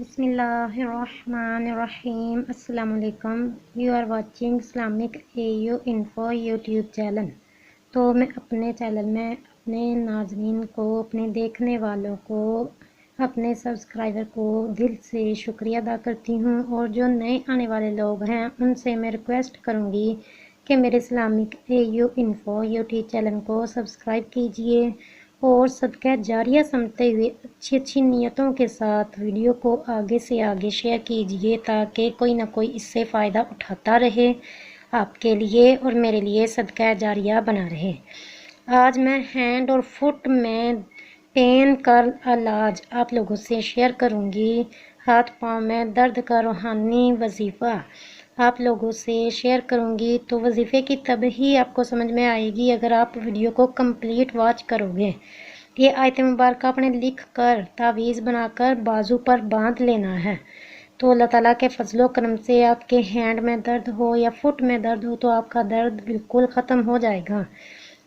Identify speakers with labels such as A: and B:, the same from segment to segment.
A: بسم اللہ الرحمن الرحیم۔ السلام علیکم۔ You are watching Islamic A U info YouTube channel. تو میں اپنے چینل میں اپنے ناظرین کو، اپنے دیکھنے والوں کو، اپنے سبسکرائبر کو دل سے شکریہ ادا کرتی ہوں، اور جو نئے آنے والے لوگ ہیں ان سے میں ریکویسٹ کروں گی کہ میرے Islamic A U info YouTube channel کو سبسکرائب کیجئے، اور صدقہ جاریہ سمجھتے ہوئے اچھی نیتوں کے ساتھ ویڈیو کو آگے سے آگے شیئر کیجئے، تاکہ کوئی نہ کوئی اس سے فائدہ اٹھاتا رہے، آپ کے لیے اور میرے لیے صدقہ جاریہ بنا رہے۔ آج میں ہینڈ اور فٹ میں پین کا علاج آپ لوگوں سے شیئر کروں گی۔ ہاتھ پاؤں میں درد کا روحانی وظیفہ آپ لوگوں سے شیئر کروں گی۔ تو وظیفے کی تب ہی آپ کو سمجھ میں آئے گی اگر آپ ویڈیو کو کمپلیٹ واچ کرو گے۔ یہ آیت مبارکہ اپنے لکھ کر تعویذ بنا کر بازو پر باندھ لینا ہے، تو اللہ تعالیٰ کے فضل و کرم سے آپ کے ہینڈ میں درد ہو یا فٹ میں درد ہو تو آپ کا درد بالکل ختم ہو جائے گا۔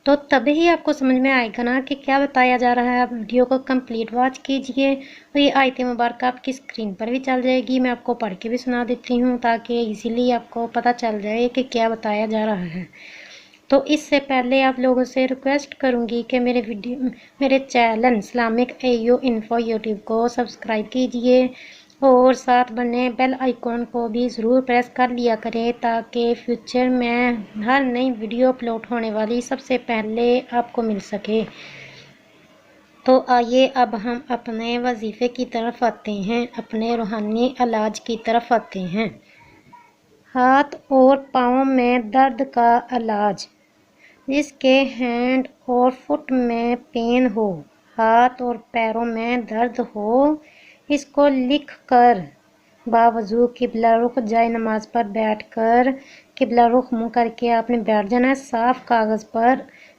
A: تو تبھی آپ کو سمجھ میں آئے گا نا کہ کیا بتایا جا رہا ہے۔ آپ ویڈیو کو کمپلیٹ واچ کیجئے، اور یہ آیت مبارکہ آپ کی اسکرین پر بھی چل جائے گی، میں آپ کو پڑھ کے بھی سنا دیتی ہوں تاکہ ایزیلی آپ کو پتہ چل جائے کہ کیا بتایا جا رہا ہے۔ تو اس سے پہلے آپ لوگوں سے ریکویسٹ کروں گی کہ میرے channel Islamic A U info YouTube کو سبسکرائب کیجئے، اور ساتھ بنے بیل آئیکن کو بھی ضرور پریس کر لیا کریں، تاکہ فیوچر میں ہر نئی ویڈیو اپلوڈ ہونے والی سب سے پہلے آپ کو مل سکے۔ تو آئیے اب ہم اپنے وظیفے کی طرف آتے ہیں، اپنے روحانی علاج کی طرف آتے ہیں۔ ہاتھ اور پاؤں میں درد کا علاج۔ جس کے ہینڈ اور فٹ میں پین ہو، ہاتھ اور پیروں میں درد ہو، اس کو لکھ کر باوضو قبلہ رخ جائے نماز پر بیٹھ کر قبلہ رخ منہ کر کے آپ نے بیٹھ جانا ہے۔ صاف کاغذ پر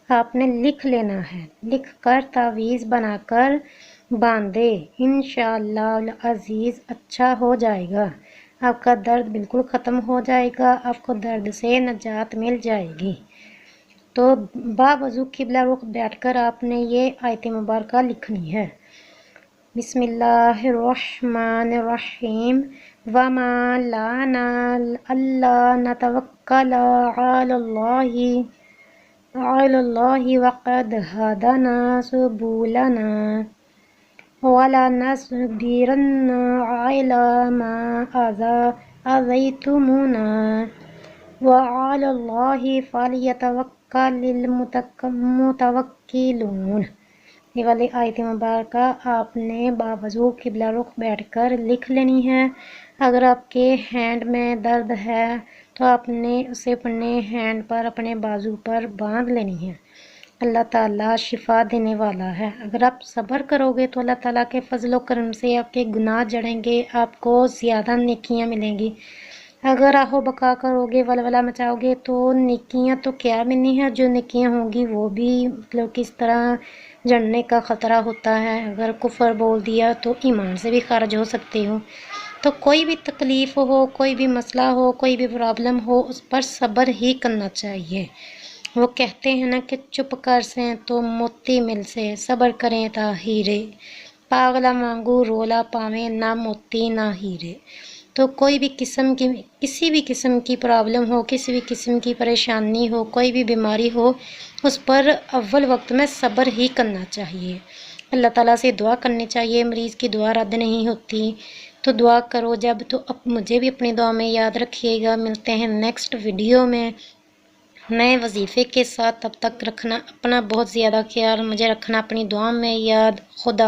A: آپ نے لکھ لینا ہے، لکھ کر تعویذ بنا کر باندھے، انشاءاللہ العزیز اچھا ہو جائے گا، آپ کا درد بالکل ختم ہو جائے گا، آپ کو درد سے نجات مل جائے گی۔ تو باوضو قبلہ رخ بیٹھ کر آپ نے یہ آیت مبارکہ لکھنی ہے۔ بسم اللہ الرحمن الرحیم۔ وَمَا لَنَا أَلَّا نَتَوَكَّلَ عَلَى اللَّهِ وَقَدْ هَدَانَا سُبُلَنَا وَلَنَصْبِرَنَّ عَلَى مَا آذَيْتُمُونَا وَعَلَى اللَّهِ فَلْيَتَوَكَّلِ الْمُتَوَكِّلُونَ۔ یہ والی آیت مبارکہ آپ نے باوضو قبلہ رخ بیٹھ کر لکھ لینی ہے۔ اگر آپ کے ہینڈ میں درد ہے تو آپ نے اسے اپنے ہینڈ پر، اپنے بازو پر باندھ لینی ہے۔ اللہ تعالیٰ شفا دینے والا ہے۔ اگر آپ صبر کرو گے تو اللہ تعالیٰ کے فضل و کرم سے آپ کے گناہ جڑیں گے، آپ کو زیادہ نیکیاں ملیں گی۔ اگر آہو بکا کرو گے، ولولہ مچاؤ گے، تو نیکیاں تو کیا ملنی ہے، جو نیکیاں ہوں گی وہ بھی کس طرح جڑنے کا خطرہ ہوتا ہے۔ اگر کفر بول دیا تو ایمان سے بھی خارج ہو سکتے ہو۔ تو کوئی بھی تکلیف ہو، کوئی بھی مسئلہ ہو، کوئی بھی پرابلم ہو، اس پر صبر ہی کرنا چاہیے۔ وہ کہتے ہیں نا کہ چپ کر سے تو موتی مل سے، صبر کریں تا ہیرے، پاگلا مانگو رولا پاویں، نہ موتی نہ ہیرے۔ تو کوئی بھی کسی بھی قسم کی پرابلم ہو، کسی بھی قسم کی پریشانی ہو، کوئی بھی بیماری ہو، اس پر اول وقت میں صبر ہی کرنا چاہیے۔ اللہ تعالیٰ سے دعا کرنی چاہیے، مریض کی دعا رد نہیں ہوتی۔ تو دعا کرو جب، تو مجھے بھی اپنی دعا میں یاد رکھیے گا۔ ملتے ہیں نیکسٹ ویڈیو میں نئے وظیفے کے ساتھ، تب تک رکھنا اپنا بہت زیادہ خیال، مجھے رکھنا اپنی دعا میں یاد۔ خدا